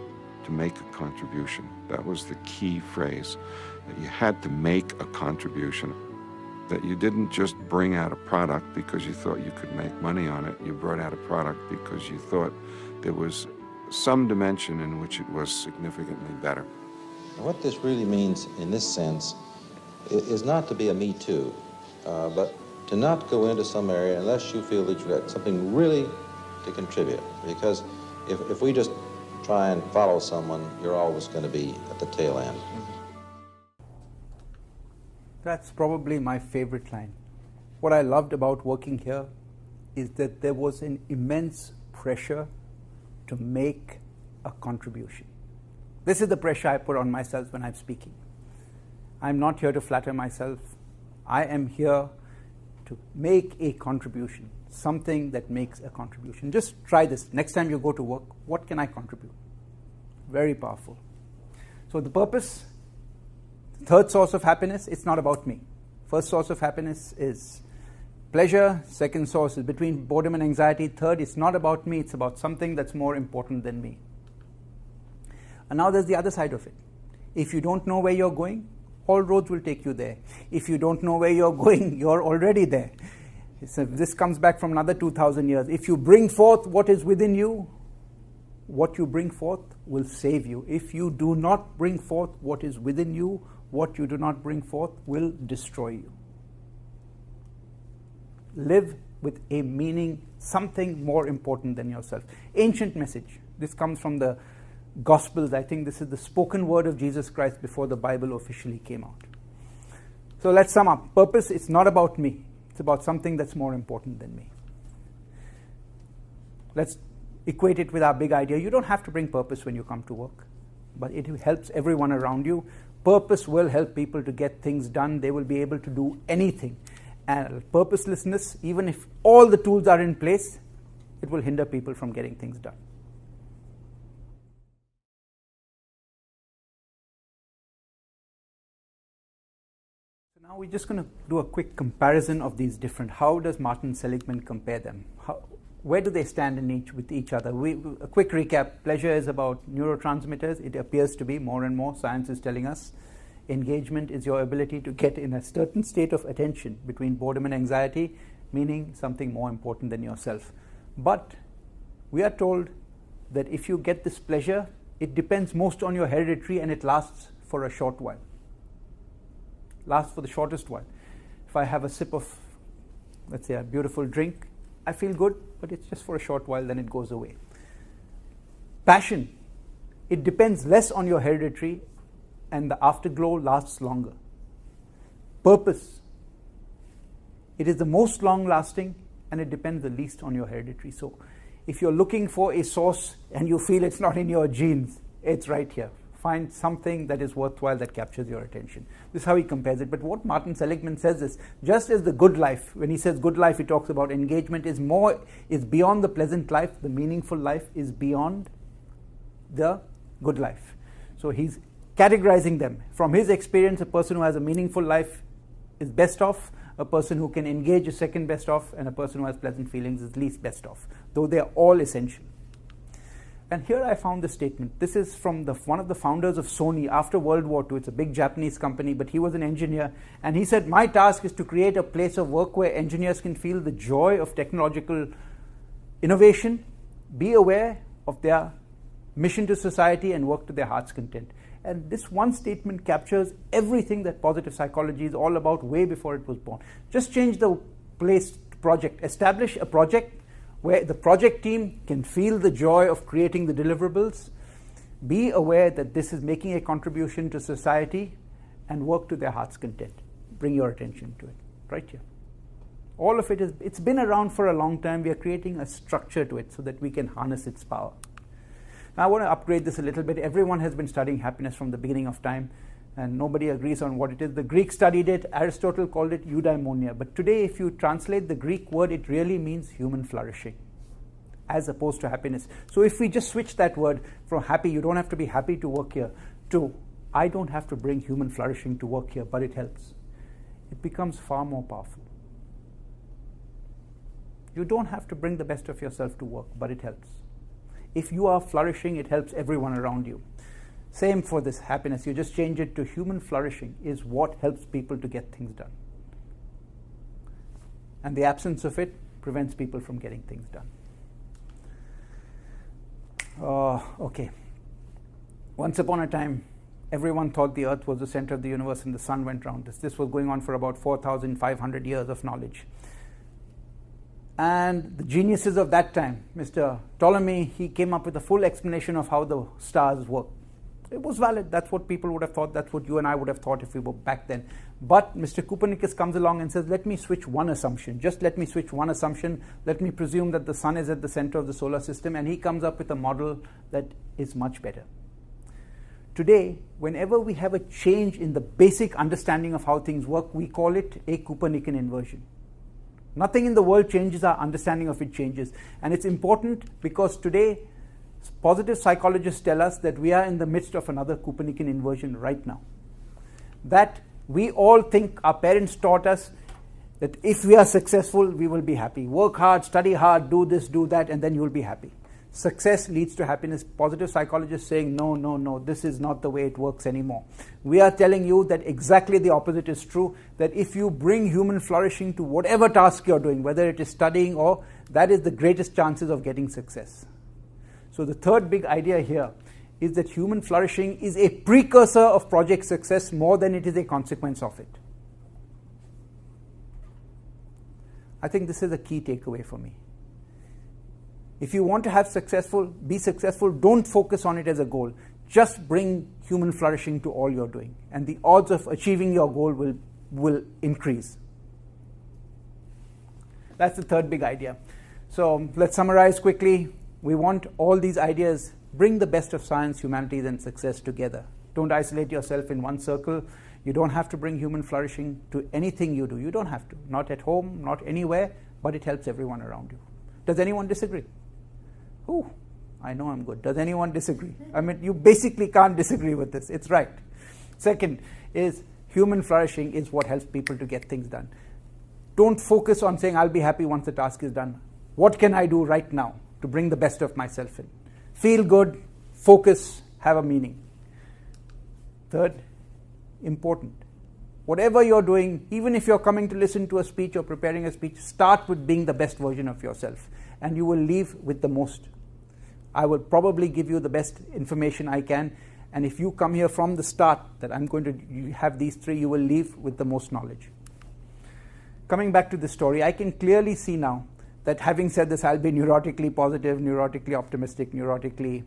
to make a contribution. That was the key phrase, that you had to make a contribution, that you didn't just bring out a product because you thought you could make money on it. You brought out a product because you thought there was some dimension in which it was significantly better. What this really means in this sense is not to be a me too, but to not go into some area unless you feel that you've got something really to contribute. Because if we just try and follow someone, you're always going to be at the tail end. That's probably my favorite line. What I loved about working here is that there was an immense pressure to make a contribution. This is the pressure I put on myself when I'm speaking. I'm not here to flatter myself. I am here to make a contribution, something that makes a contribution. Just try this. Next time you go to work, what can I contribute? Very powerful. So the purpose, third source of happiness, it's not about me. First source of happiness is pleasure. Second source is between boredom and anxiety. Third, it's not about me, it's about something that's more important than me. And now there's the other side of it. If you don't know where you're going, all roads will take you there. If you don't know where you're going, you're already there. So this comes back from another 2,000 years. If you bring forth what is within you, what you bring forth will save you. If you do not bring forth what is within you, what you do not bring forth will destroy you. Live with a meaning, something more important than yourself. Ancient message. This comes from the Gospels. I think this is the spoken word of Jesus Christ before the Bible officially came out. So let's sum up. Purpose, it's not about me. It's about something that's more important than me. Let's equate it with our big idea. You don't have to bring purpose when you come to work, but it helps everyone around you. Purpose will help people to get things done. They will be able to do anything. And purposelessness, even if all the tools are in place, it will hinder people from getting things done. So now we're just going to do a quick comparison of these different. How does Martin Seligman compare them? Where do they stand with each other? A quick recap. Pleasure is about neurotransmitters. It appears to be more and more. Science is telling us Engagement is your ability to get in a certain state of attention between boredom and anxiety, meaning something more important than yourself. But we are told that if you get this pleasure, it depends most on your hereditary and it lasts for a short while. Lasts for the shortest while. If I have a sip of, let's say, a beautiful drink, I feel good, but it's just for a short while, then it goes away. Passion, it depends less on your hereditary and the afterglow lasts longer. Purpose, it is the most long-lasting and it depends the least on your hereditary. So if you're looking for a source and you feel it's not in your genes, it's right here. Find something that is worthwhile that captures your attention. This is how he compares it. But what Martin Seligman says is, just as the good life, when he says good life, he talks about engagement is beyond the pleasant life, the meaningful life is beyond the good life. So he's categorizing them. From his experience, a person who has a meaningful life is best off, a person who can engage is second best off, and a person who has pleasant feelings is least best off, though they are all essential. And here I found this statement. This is from one of the founders of Sony after World War II. It's a big Japanese company, but he was an engineer. And he said, my task is to create a place of work where engineers can feel the joy of technological innovation, be aware of their mission to society, and work to their heart's content. And this one statement captures everything that positive psychology is all about way before it was born. Just change the place project. Establish a project where the project team can feel the joy of creating the deliverables, be aware that this is making a contribution to society, and work to their heart's content. Bring your attention to it, right here. All of it's been around for a long time. We are creating a structure to it so that we can harness its power. Now I want to upgrade this a little bit. Everyone has been studying happiness from the beginning of time, and nobody agrees on what it is. The Greeks studied it. Aristotle called it eudaimonia. But today, if you translate the Greek word, it really means human flourishing, as opposed to happiness. So if we just switch that word from happy, you don't have to be happy to work here, to I don't have to bring human flourishing to work here, but it helps. It becomes far more powerful. You don't have to bring the best of yourself to work, but it helps. If you are flourishing, it helps everyone around you. Same for this happiness. You just change it to human flourishing is what helps people to get things done. And the absence of it prevents people from getting things done. Okay. Once upon a time, everyone thought the earth was the center of the universe and the sun went round. This was going on for about 4,500 years of knowledge. And the geniuses of that time, Mr. Ptolemy, he came up with a full explanation of how the stars work. It was valid. That's what people would have thought. That's what you and I would have thought if we were back then. But Mr. Copernicus comes along and says, let me switch one assumption. Just let me switch one assumption. Let me presume that the sun is at the center of the solar system. And he comes up with a model that is much better. Today, whenever we have a change in the basic understanding of how things work, we call it a Copernican inversion. Nothing in the world changes, our understanding of it changes. And it's important because today, positive psychologists tell us that we are in the midst of another Copernican inversion right now. That we all think, our parents taught us, that if we are successful, we will be happy. Work hard, study hard, do this, do that, and then you will be happy. Success leads to happiness. Positive psychologists saying, no, this is not the way it works anymore. We are telling you that exactly the opposite is true, that if you bring human flourishing to whatever task you're doing, whether it is studying or, that is the greatest chances of getting success. So the third big idea here is that human flourishing is a precursor of project success more than it is a consequence of it. I think this is a key takeaway for me. If you want to be successful, don't focus on it as a goal. Just bring human flourishing to all you're doing, and the odds of achieving your goal will increase. That's the third big idea. So let's summarize quickly. We want all these ideas, bring the best of science, humanities, and success together. Don't isolate yourself in one circle. You don't have to bring human flourishing to anything you do. You don't have to. Not at home, not anywhere, but it helps everyone around you. Does anyone disagree? Ooh, I know I'm good. Does anyone disagree? I mean, you basically can't disagree with this. It's right. Second is human flourishing is what helps people to get things done. Don't focus on saying, I'll be happy once the task is done. What can I do right now to bring the best of myself in? Feel good, focus, have a meaning. Third, important. Whatever you're doing, even if you're coming to listen to a speech or preparing a speech, start with being the best version of yourself, and you will leave with the most. I will probably give you the best information I can, and if you come here from the start that I'm going to have these three, you will leave with the most knowledge. Coming back to the story, I can clearly see now that having said this, I'll be neurotically positive, neurotically optimistic, neurotically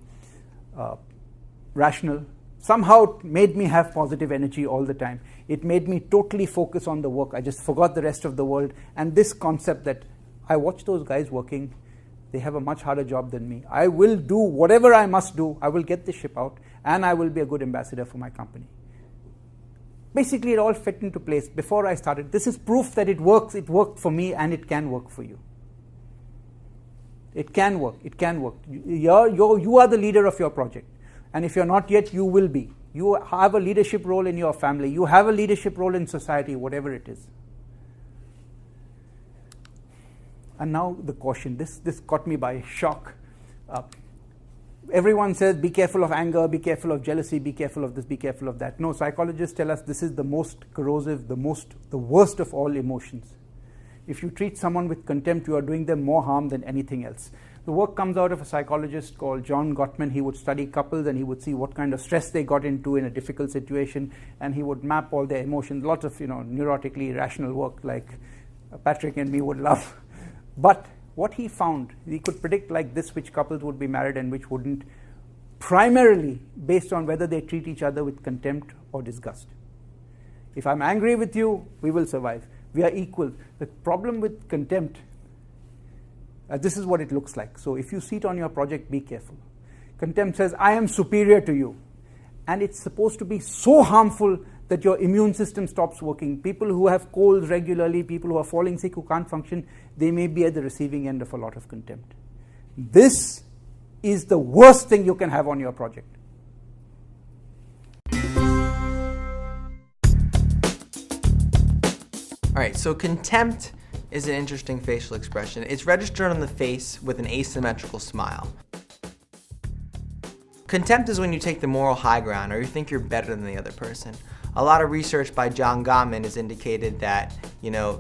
rational. Somehow it made me have positive energy all the time. It made me totally focus on the work. I just forgot the rest of the world. And this concept that I watch those guys working, they have a much harder job than me. I will do whatever I must do. I will get the ship out, and I will be a good ambassador for my company. Basically, it all fit into place before I started. This is proof that it works. It worked for me, and it can work for you. It can work. It can work. You are the leader of your project. And if you're not yet, you will be. You have a leadership role in your family. You have a leadership role in society, whatever it is. And now the caution. This caught me by shock. Everyone says, be careful of anger, be careful of jealousy, be careful of this, be careful of that. No, psychologists tell us this is the most corrosive, the worst of all emotions. If you treat someone with contempt, you are doing them more harm than anything else. The work comes out of a psychologist called John Gottman. He would study couples and he would see what kind of stress they got into in a difficult situation, and he would map all their emotions. Lots of neurotically rational work like Patrick and me would love. But what he found, he could predict like this which couples would be married and which wouldn't, primarily based on whether they treat each other with contempt or disgust. If I'm angry with you, we will survive. We are equal. The problem with contempt, this is what it looks like. So if you see it on your project, be careful. Contempt says, I am superior to you. And it's supposed to be so harmful that your immune system stops working. People who have colds regularly, people who are falling sick, who can't function, they may be at the receiving end of a lot of contempt. This is the worst thing you can have on your project. All right, so contempt is an interesting facial expression. It's registered on the face with an asymmetrical smile. Contempt is when you take the moral high ground or you think you're better than the other person. A lot of research by John Gottman has indicated that,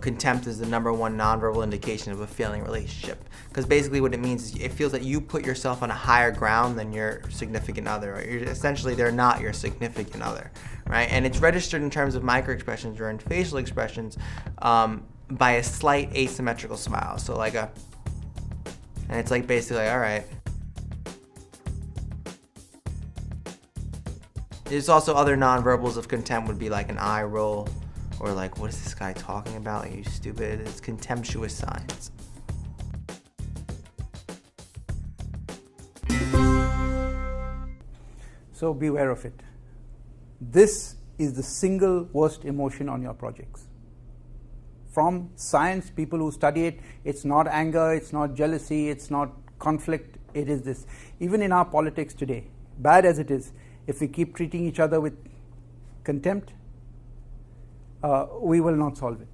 contempt is the #1 nonverbal indication of a failing relationship. Because basically what it means is it feels that you put yourself on a higher ground than your significant other. Or essentially, they're not your significant other, right? And it's registered in terms of microexpressions or in facial expressions by a slight asymmetrical smile. So and it's like basically, all right. There's also other nonverbals of contempt would be like an eye roll or like, what is this guy talking about? Like, you stupid. It's contemptuous signs. So beware of it. This is the single worst emotion on your projects. From science, people who study it, it's not anger, it's not jealousy, it's not conflict, it is this. Even in our politics today, bad as it is, if we keep treating each other with contempt, we will not solve it.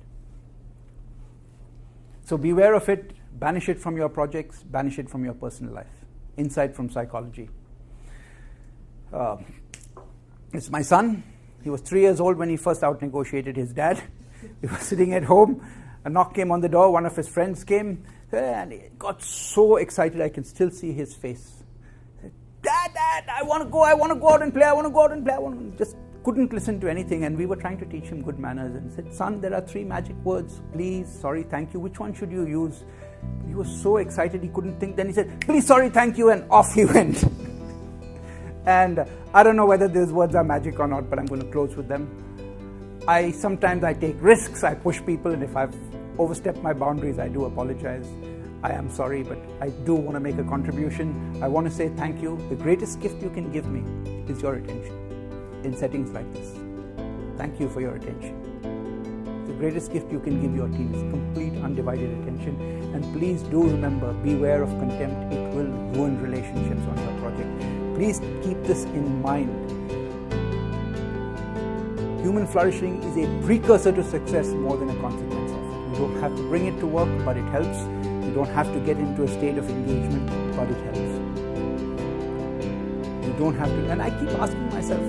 So beware of it, banish it from your projects, banish it from your personal life. Insight from psychology. It's my son. He was 3 years old when he first out-negotiated his dad. He was sitting at home. A knock came on the door. One of his friends came, and he got so excited. I can still see his face. Dad, I want to go out and play. Just couldn't listen to anything, and we were trying to teach him good manners and said, son, there are 3 magic words: please, sorry, thank you. Which one should you use? He was so excited he couldn't think. Then he said, please, sorry, thank you, and off he went. And I don't know whether those words are magic or not, but I'm going to close with them. Sometimes I take risks, I push people, and if I've overstepped my boundaries, I do apologize. I am sorry, but I do want to make a contribution. I want to say thank you. The greatest gift you can give me is your attention in settings like this. Thank you for your attention. The greatest gift you can give your team is complete, undivided attention. And please do remember, beware of contempt. It will ruin relationships on your project. Please keep this in mind. Human flourishing is a precursor to success more than a consequence of it. You don't have to bring it to work, but it helps. You don't have to get into a state of engagement, but it helps. You don't have to, and I keep asking myself,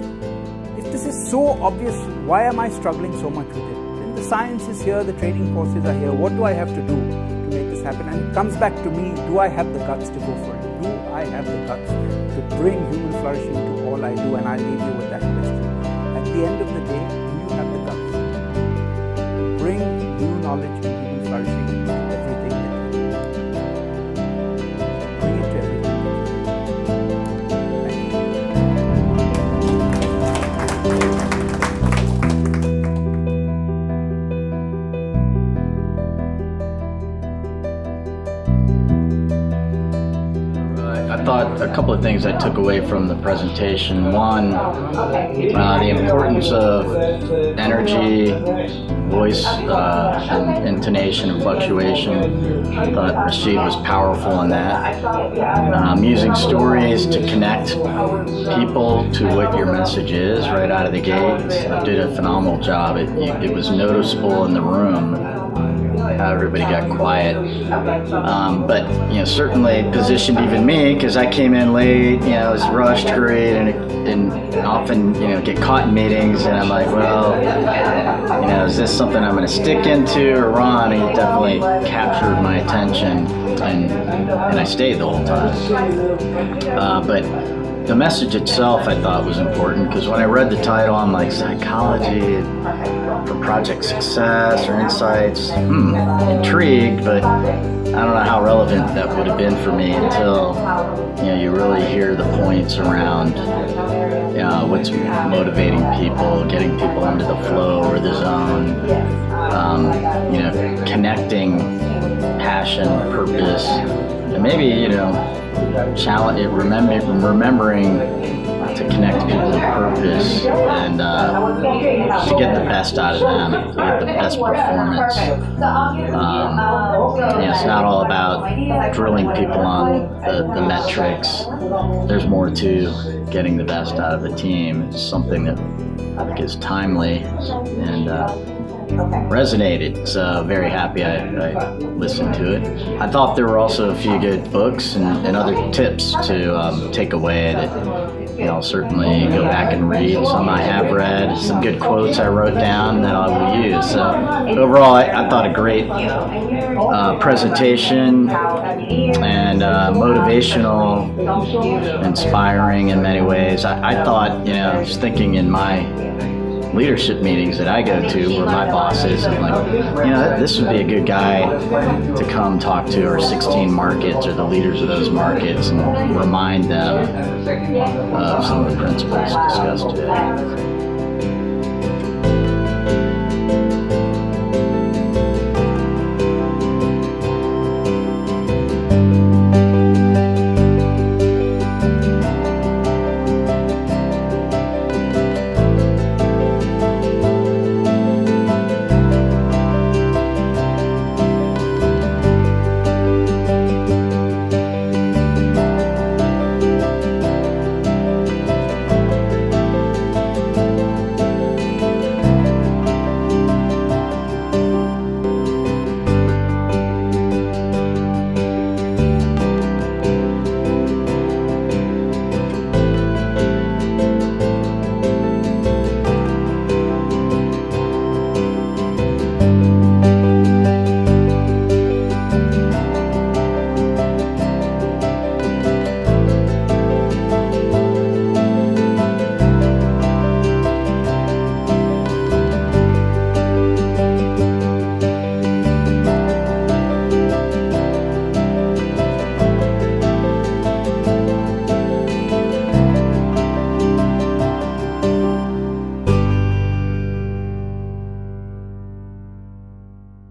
if this is so obvious, why am I struggling so much with it? Then the science is here, the training courses are here. What do I have to do to make this happen? And it comes back to me, do I have the guts to go for it? Do I have the guts to bring human flourishing to all I do? And I leave you with that question. At the end of the day, do you have the guts to bring new knowledge and human flourishing to everything that you do? Bring it to everything that you do. Thank you. I thought a couple of things I took away from the presentation. One, the importance of energy, voice, and intonation and fluctuation. I thought Rashid was powerful in that. Using stories to connect people to what your message is right out of the gate. Did a phenomenal job. It was noticeable in the room how everybody got quiet. But certainly positioned even me, because I came in late, I was rushed, hurried, and often get caught in meetings, and I'm like, well, is this something I'm going to stick into or run? And he definitely captured my attention, and I stayed the whole time. But the message itself I thought was important, because when I read the title, I'm like, psychology for project success or insights, intrigued, but I don't know how relevant that would have been for me until you really hear the points around what's motivating people, getting people into the flow or the zone, connecting passion, purpose, and maybe challenge it, remembering to connect people to purpose and to get the best out of them, to get the best performance. It's not all about drilling people on the metrics. There's more to getting the best out of the team. It's something that I think is timely and resonated, so very happy I listened to it. I thought there were also a few good books and other tips to take away that I'll certainly go back and read. Some I have read, some good quotes I wrote down that I will use. So overall, I thought a great presentation and motivational, inspiring in many ways. I thought, just thinking in my leadership meetings that I go to where my boss is, I'm like, this would be a good guy to come talk to our 16 markets or the leaders of those markets and remind them of some of the principles discussed today.